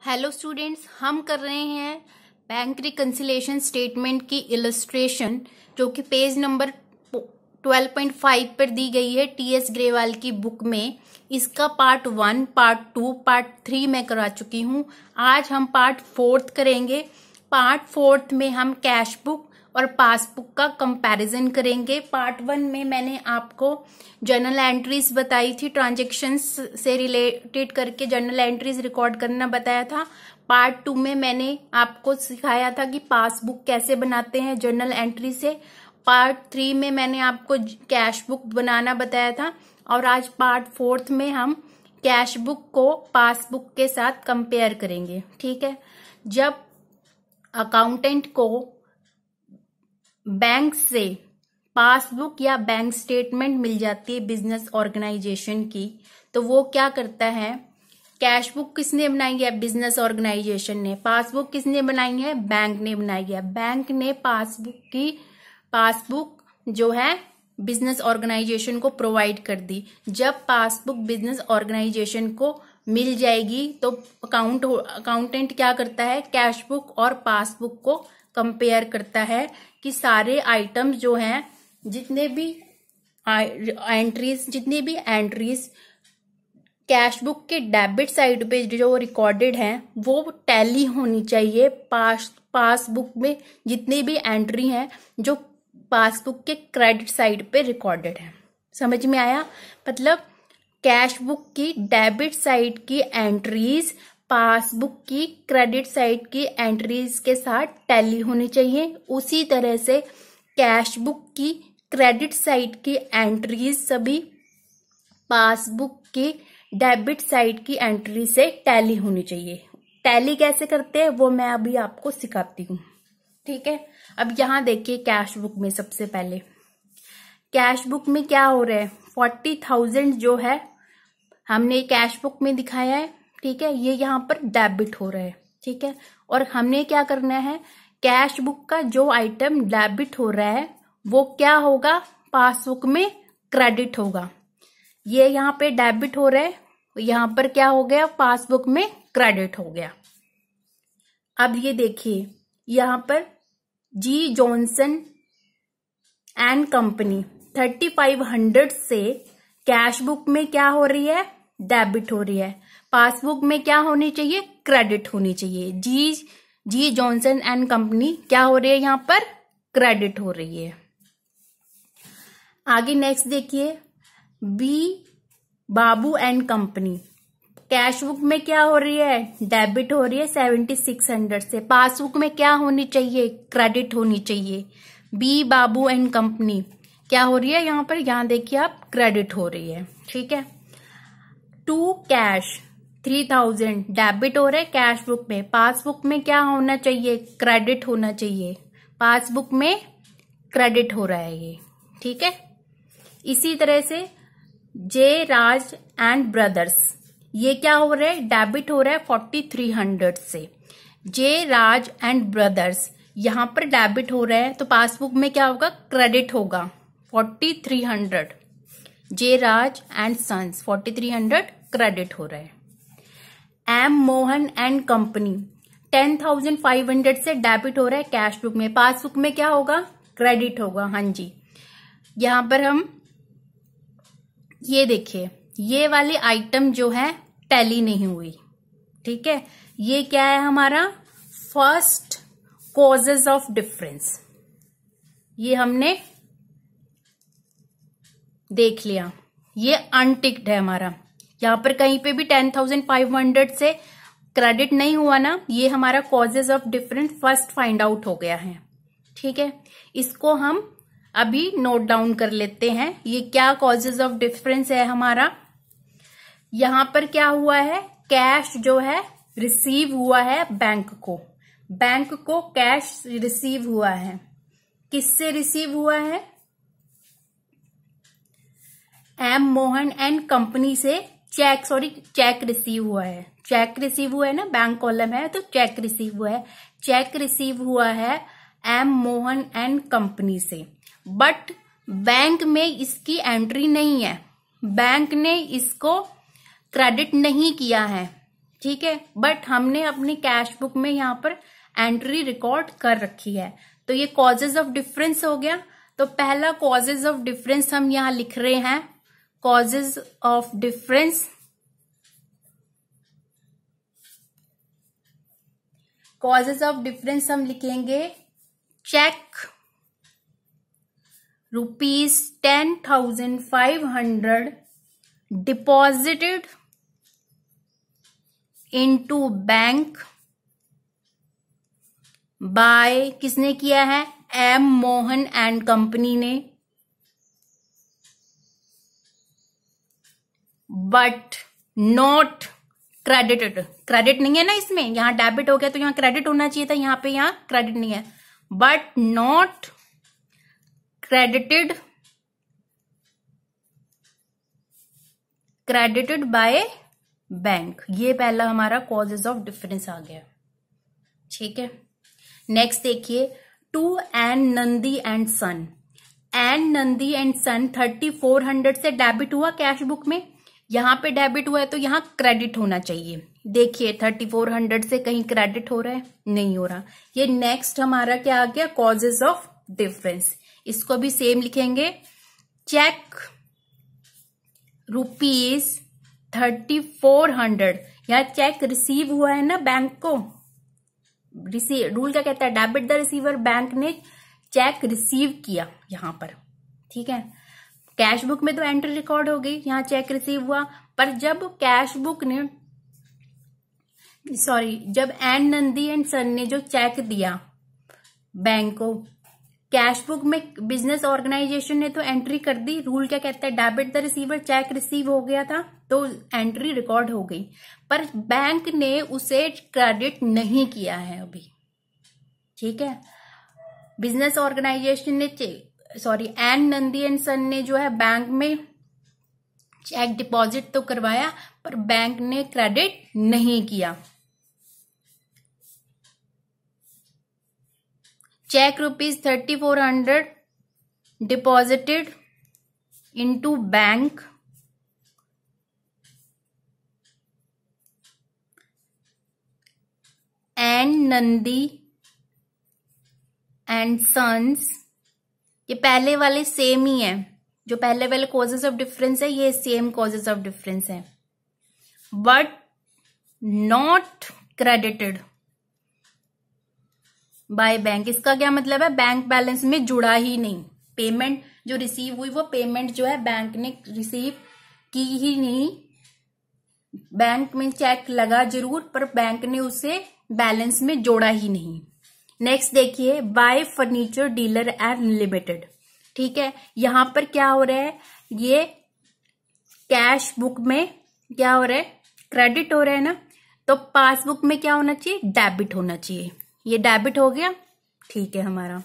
Hello students, हम कर रहे हैं बैंक रिकंसिलिएशन स्टेटमेंट की इलस्ट्रेशन जो कि पेज नंबर 12.5 पर दी गई है टीएस ग्रेवाल की बुक में। इसका पार्ट 1, पार्ट 2, पार्ट 3 मैं करा चुकी हूँ। आज हम पार्ट 4 करेंगे। पार्ट 4 में हम कैश बुक और पासबुक का कंपैरिजन करेंगे। पार्ट 1 में मैंने आपको जर्नल एंट्रीज बताई थी, ट्रांजैक्शंस से रिलेटेड करके जर्नल एंट्रीज रिकॉर्ड करना बताया था। पार्ट 2 में मैंने आपको सिखाया था कि पासबुक कैसे बनाते हैं जर्नल एंट्री से। पार्ट 3 में मैंने आपको कैश बुक बनाना बताया था और आज पार्ट 4 में हम कैश बुक को पासबुक के साथ कंपेयर करेंगे। ठीक है, जब अकाउंटेंट को बैंक से पासबुक या बैंक स्टेटमेंट मिल जाती है बिजनेस ऑर्गेनाइजेशन की, तो वो क्या करता है, कैश बुक किसने बनाई है, बिजनेस ऑर्गेनाइजेशन ने। पासबुक किसने बनाई है, बैंक ने बनाई है। बैंक ने पासबुक जो है बिजनेस ऑर्गेनाइजेशन को प्रोवाइड कर दी। जब पासबुक बिजनेस ऑर्गेनाइजेशन को मिल जाएगी तो अकाउंटेंट क्या करता है, कैश बुक और पासबुक को कंपेयर करता है कि सारे आइटम्स जो हैं, जितने भी एंट्रीज कैश बुक के डेबिट साइड पे जो रिकॉर्डेड हैं वो टैली होनी चाहिए पासबुक में जितनी भी एंट्री हैं जो पासबुक के क्रेडिट साइड पे रिकॉर्डेड है। समझ में आया? मतलब कैश बुक की डेबिट साइड की एंट्रीज पासबुक की क्रेडिट साइड की एंट्रीज के साथ टैली होनी चाहिए। उसी तरह से कैश बुक की क्रेडिट साइड की एंट्रीज सभी पासबुक की डेबिट साइड की एंट्री से टैली होनी चाहिए। टैली कैसे करते हैं वो मैं अभी आपको सिखाती हूँ। ठीक है, अब यहां देखिए कैश बुक में सबसे पहले कैश बुक में क्या हो रहा है, 40,000 जो है हमने कैश बुक में दिखाया है। ठीक है, ये यहाँ पर डेबिट हो रहा है। ठीक है, और हमने क्या करना है, कैश बुक का जो आइटम डेबिट हो रहा है वो क्या होगा, पासबुक में क्रेडिट होगा। ये यहाँ पे डेबिट हो रहा है, यहाँ पर क्या हो गया, पासबुक में क्रेडिट हो गया। अब ये देखिए यहाँ पर जी जॉनसन एंड कंपनी 3500 से कैश बुक में क्या हो रही है, डेबिट हो रही है। पासबुक में क्या होनी चाहिए, क्रेडिट होनी चाहिए। जी जॉनसन एंड कंपनी क्या हो रही है, यहाँ पर क्रेडिट हो रही है। आगे नेक्स्ट देखिए, B Babu and company cash book में क्या हो रही है, डेबिट हो रही है 7600 से। पासबुक में क्या होनी चाहिए, क्रेडिट होनी चाहिए। बी बाबू एंड कंपनी क्या हो रही है, यहाँ पर यहाँ देखिए आप, क्रेडिट हो रही है। ठीक है, टू कैश 3000 डेबिट हो रहा है कैश बुक में। पासबुक में क्या होना चाहिए, क्रेडिट होना चाहिए। पासबुक में क्रेडिट हो रहा है ये। ठीक है, इसी तरह से जे राज एंड ब्रदर्स, ये क्या हो रहा है, डेबिट हो रहा है 4300 से। जे राज एंड ब्रदर्स यहां पर डेबिट हो रहा है तो पासबुक में क्या होगा, क्रेडिट होगा 4300। जे राज एंड सन्स 4300 क्रेडिट हो रहा है। एम मोहन एंड कंपनी 10,500 से डेबिट हो रहा है कैश बुक में। पासबुक में क्या होगा, क्रेडिट होगा। हाँ जी, यहां पर हम ये देखिए, ये वाली आइटम जो है टैली नहीं हुई। ठीक है, ये क्या है हमारा, फर्स्ट कॉजेज ऑफ डिफरेंस, ये हमने देख लिया, ये अनटिक्ड है हमारा। यहां पर कहीं पे भी 10,500 से क्रेडिट नहीं हुआ ना, ये हमारा causes of difference first find out हो गया है। ठीक है, इसको हम अभी नोट डाउन कर लेते हैं। ये क्या कॉजेज ऑफ डिफरेंस है हमारा, यहां पर क्या हुआ है, कैश जो है रिसीव हुआ है बैंक को कैश रिसीव हुआ है। किससे रिसीव हुआ है, एम मोहन एंड कंपनी से चेक रिसीव हुआ है। चेक रिसीव हुआ है ना, बैंक कॉलम है तो चेक रिसीव हुआ है। चेक रिसीव हुआ है एम मोहन एंड कंपनी से, बट बैंक में इसकी एंट्री नहीं है, बैंक ने इसको क्रेडिट नहीं किया है। ठीक है, बट हमने अपनी कैश बुक में यहाँ पर एंट्री रिकॉर्ड कर रखी है। तो ये कॉजेज ऑफ डिफरेंस हो गया। तो पहला कॉजेज ऑफ डिफरेंस हम यहाँ लिख रहे हैं, causes of difference. Causes of difference हम लिखेंगे cheque ₹10,500 deposited into bank by, किसने किया है, एम मोहन एंड कंपनी ने, बट नॉट क्रेडिटेड। क्रेडिट नहीं है ना इसमें, यहां डेबिट हो गया तो यहां क्रेडिट होना चाहिए था, यहां पे यहां क्रेडिट नहीं है, but not credited by bank. ये पहला हमारा कॉजेज ऑफ डिफरेंस आ गया। ठीक है, नेक्स्ट देखिए, to N Nandi and son. N Nandi and son 3400 से डेबिट हुआ कैश बुक में, यहां पे डेबिट हुआ है तो यहां क्रेडिट होना चाहिए। देखिए 3400 से कहीं क्रेडिट हो रहा है, नहीं हो रहा। ये नेक्स्ट हमारा क्या आ गया, कॉजेज ऑफ डिफरेंस। इसको भी सेम लिखेंगे, चेक ₹3400, यहाँ चेक रिसीव हुआ है ना बैंक को, रिसीव रूल क्या कहता है, डेबिट द रिसीवर। बैंक ने चेक रिसीव किया यहां पर। ठीक है, कैश बुक में तो एंट्री रिकॉर्ड हो गई, यहां चेक रिसीव हुआ, पर जब कैश बुक ने जब एन नंदी एंड सन ने जो चेक दिया बैंक को, कैश बुक में बिजनेस ऑर्गेनाइजेशन ने तो एंट्री कर दी। रूल क्या कहता है, debit the receiver, check receive हो गया था तो एंट्री रिकॉर्ड हो गई, पर बैंक ने उसे क्रेडिट नहीं किया है अभी। ठीक है, बिजनेस ऑर्गेनाइजेशन ने एन नंदी एंड सन ने जो है बैंक में चेक डिपॉजिट तो करवाया, पर बैंक ने क्रेडिट नहीं किया। Cheque ₹3400 deposited into bank and Nandi and sons. ये पहले वाले सेम ही है, जो पहले वाले कॉजेज ऑफ डिफरेंस है ये सेम कॉजेज ऑफ डिफरेंस है, but not credited by bank. इसका क्या मतलब है, बैंक बैलेंस में जुड़ा ही नहीं। पेमेंट जो रिसीव हुई वो पेमेंट जो है बैंक ने रिसीव की ही नहीं। बैंक में चेक लगा जरूर, पर बैंक ने उसे बैलेंस में जोड़ा ही नहीं। नेक्स्ट देखिए, bye furniture dealer and limited. ठीक है, यहां पर क्या हो रहा है, ये कैश बुक में क्या हो रहा है, क्रेडिट हो रहा है ना, तो पासबुक में क्या होना चाहिए, डेबिट होना चाहिए। ये डेबिट हो गया। ठीक है, हमारा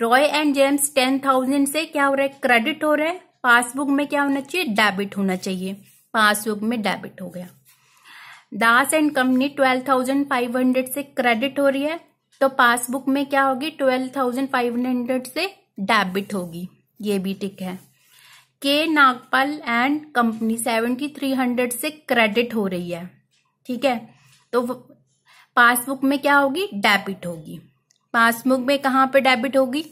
रॉय एंड जेम्स 10,000 से क्या हो रहा है, क्रेडिट हो रहा है, पासबुक में क्या होना चाहिए, डेबिट होना चाहिए, पासबुक में डेबिट हो गया। दास एंड कंपनी 12,500 से क्रेडिट हो रही है, तो पासबुक में क्या होगी, 12,500 से डेबिट होगी, ये भी ठीक है। के नागपाल एंड कंपनी 7,300 से क्रेडिट हो रही है। ठीक है, तो पासबुक में क्या होगी, डेबिट होगी। पासबुक में कहां पे डेबिट होगी,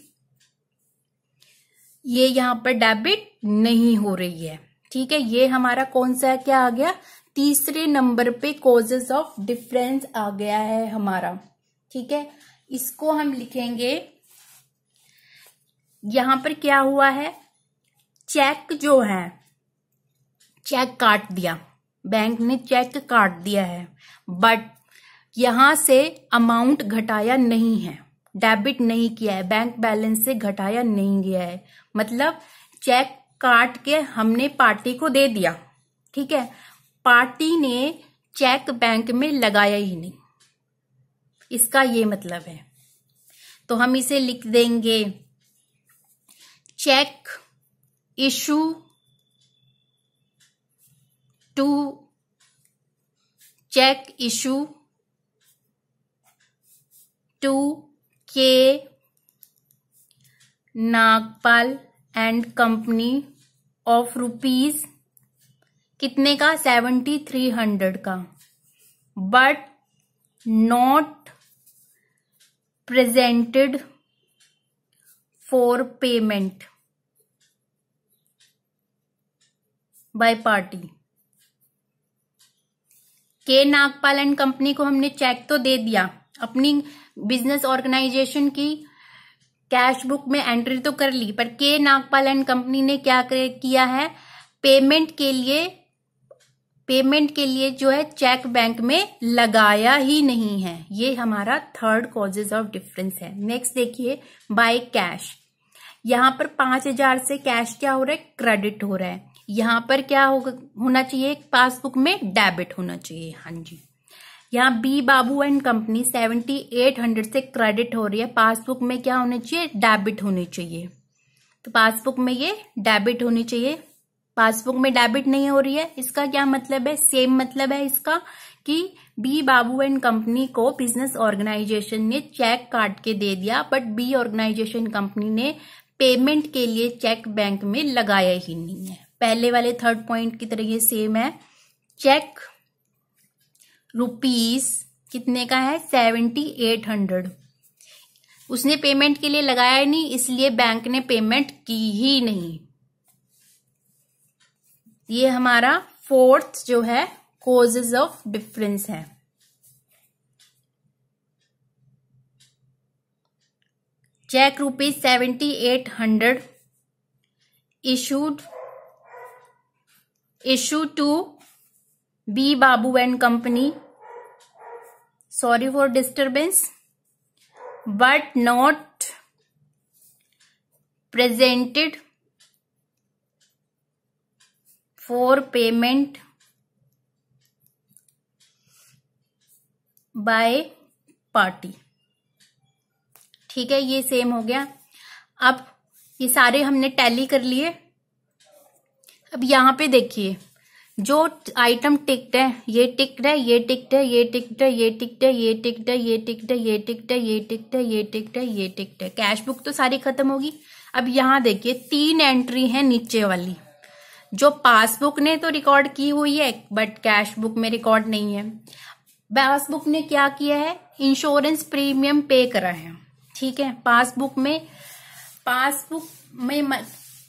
ये यहां पर डेबिट नहीं हो रही है। ठीक है, ये हमारा कौन सा क्या आ गया, तीसरे नंबर पे कॉजेज ऑफ डिफरेंस आ गया है हमारा। ठीक है, इसको हम लिखेंगे, यहां पर क्या हुआ है, चेक जो है, चेक काट दिया, बैंक ने चेक काट दिया है, बट यहां से अमाउंट घटाया नहीं है, डेबिट नहीं किया है, बैंक बैलेंस से घटाया नहीं गया है। मतलब चेक काट के हमने पार्टी को दे दिया, ठीक है, पार्टी ने चेक बैंक में लगाया ही नहीं, इसका ये मतलब है। तो हम इसे लिख देंगे, चेक इशू टू के नागपाल एंड कंपनी ऑफ ₹, कितने का, 7,300 का। but not presented for payment by party। के नागपाल एंड कंपनी को हमने चेक तो दे दिया, अपनी बिजनेस ऑर्गेनाइजेशन की कैश बुक में एंट्री तो कर ली, पर के नागपाल एंड कंपनी ने क्या किया है, पेमेंट के लिए जो है चेक बैंक में लगाया ही नहीं है। ये हमारा थर्ड कॉजेज ऑफ डिफरेंस है। नेक्स्ट देखिए, बाय कैश। यहां पर 5,000 से कैश क्या हो रहा है, क्रेडिट हो रहा है। यहां पर क्या होना चाहिए, पासबुक में डेबिट होना चाहिए। हाँ जी, यहाँ बी बाबू एंड कंपनी 7,800 से क्रेडिट हो रही है, पासबुक में क्या होना चाहिए, डेबिट होनी चाहिए। तो पासबुक में ये डेबिट होनी चाहिए, पासबुक में डेबिट नहीं हो रही है। इसका क्या मतलब है, सेम मतलब है इसका कि बी बाबू एंड कंपनी को बिजनेस ऑर्गेनाइजेशन ने चेक काट के दे दिया, बट बी ऑर्गेनाइजेशन कंपनी ने पेमेंट के लिए चेक बैंक में लगाया ही नहीं है। पहले वाले थर्ड पॉइंट की तरह ये सेम है। चेक रुपीस कितने का है, 7,800, उसने पेमेंट के लिए लगाया नहीं, इसलिए बैंक ने पेमेंट की ही नहीं। ये हमारा फोर्थ जो है कॉजेज ऑफ डिफरेंस है। Cheque rupees 7,800 issued to B Babu and Company, sorry for disturbance, but not presented for payment by party। ठीक है, ये सेम हो गया। अब ये सारे हमने टैली कर लिए। अब यहां पे देखिए, जो आइटम टिक्ड है, ये टिक्ड है, ये टिक्ड है, ये टिक्ड है, ये टिक्ड है, ये टिक्ड है, ये टिक्ड है, ये टिक्ड है, ये टिक्ड है, ये टिक्ड है, ये टिक्ड है। कैश बुक तो सारी खत्म होगी। अब यहां देखिए 3 एंट्री है नीचे वाली, जो पासबुक ने तो रिकॉर्ड की हुई है, बट कैश बुक में रिकॉर्ड नहीं है। पासबुक ने क्या किया है, इंश्योरेंस प्रीमियम पे करा है। ठीक है, पासबुक में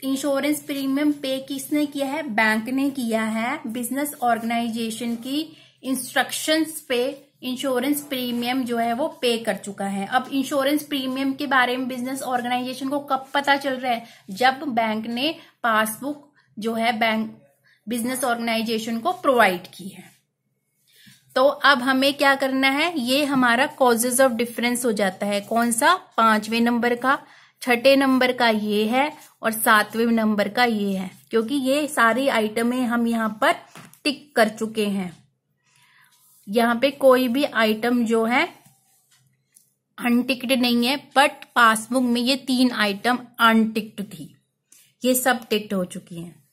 इंश्योरेंस प्रीमियम पे किसने किया है, बैंक ने किया है। बिजनेस ऑर्गेनाइजेशन की इंस्ट्रक्शंस पे इंश्योरेंस प्रीमियम जो है वो पे कर चुका है। अब इंश्योरेंस प्रीमियम के बारे में बिजनेस ऑर्गेनाइजेशन को कब पता चल रहा है, जब बैंक ने पासबुक जो है बैंक बिजनेस ऑर्गेनाइजेशन को प्रोवाइड की है। तो अब हमें क्या करना है, ये हमारा कॉजेज ऑफ डिफरेंस हो जाता है। कौन सा, 5वें नंबर का, 6ठे नंबर का ये है और 7वें नंबर का ये है, क्योंकि ये सारी आइटमें हम यहाँ पर टिक कर चुके हैं। यहाँ पे कोई भी आइटम जो है अनटिक्ड नहीं है, बट पासबुक में ये 3 आइटम अनटिक्ड थी, ये सब टिक्ड हो चुकी हैं।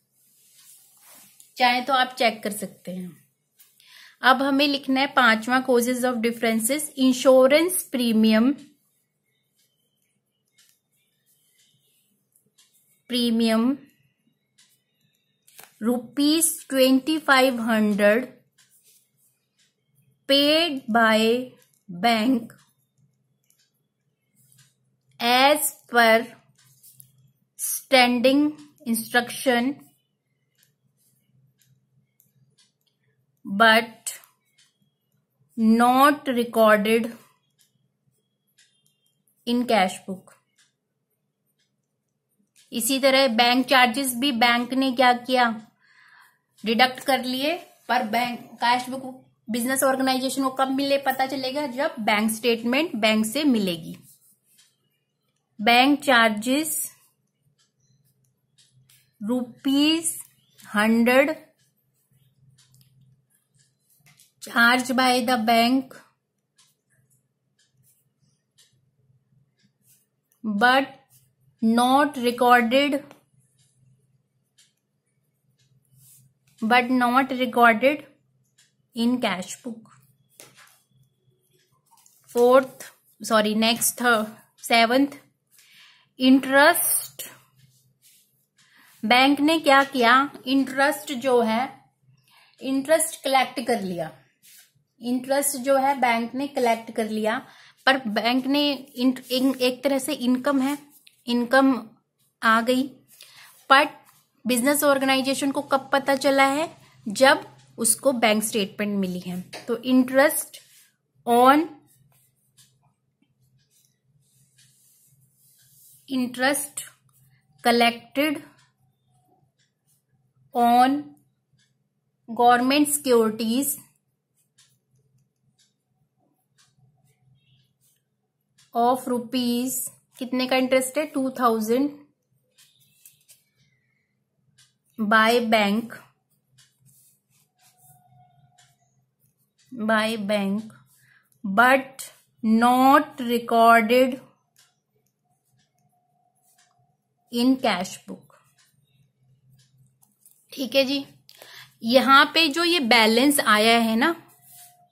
चाहे तो आप चेक कर सकते हैं। अब हमें लिखना है 5वां causes of differences, insurance premium ₹2,500 paid by bank as per standing instruction but not recorded in cash book। इसी तरह बैंक चार्जेस भी बैंक ने क्या किया, डिडक्ट कर लिए, पर bank cash book business organisation को कब मिले पता चलेगा, जब बैंक स्टेटमेंट बैंक से मिलेगी। Bank charges ₹100 charge by the bank but not recorded in cash book। Next 7th, interest. Bank ने क्या किया, इंटरेस्ट जो है, इंटरेस्ट कलेक्ट कर लिया। इंटरेस्ट जो है बैंक ने कलेक्ट कर लिया, पर बैंक ने एक तरह से इनकम है, इनकम आ गई, बट बिजनेस ऑर्गेनाइजेशन को कब पता चला है? जब उसको बैंक स्टेटमेंट मिली है। तो interest on interest collected on government securities of rupees, कितने का इंटरेस्ट है? 2000 by bank but not recorded in cash book. ठीक है जी। यहां पे जो ये बैलेंस आया है ना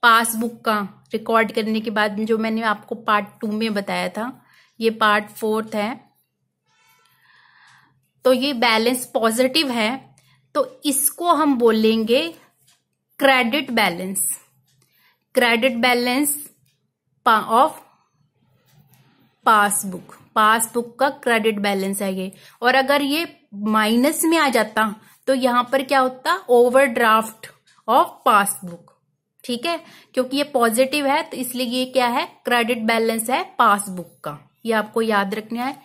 पासबुक का रिकॉर्ड करने के बाद, जो मैंने आपको पार्ट 2 में बताया था, ये पार्ट 4 है, तो ये बैलेंस पॉजिटिव है, तो इसको हम बोलेंगे credit balance. Credit balance of passbook का क्रेडिट बैलेंस है ये। और अगर ये माइनस में आ जाता तो यहां पर क्या होता? Overdraft of passbook. ठीक है, क्योंकि ये पॉजिटिव है तो इसलिए ये क्या है? क्रेडिट बैलेंस है पासबुक का। ये आपको याद रखना है।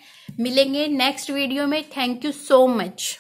मिलेंगे नेक्स्ट वीडियो में। Thank you so much.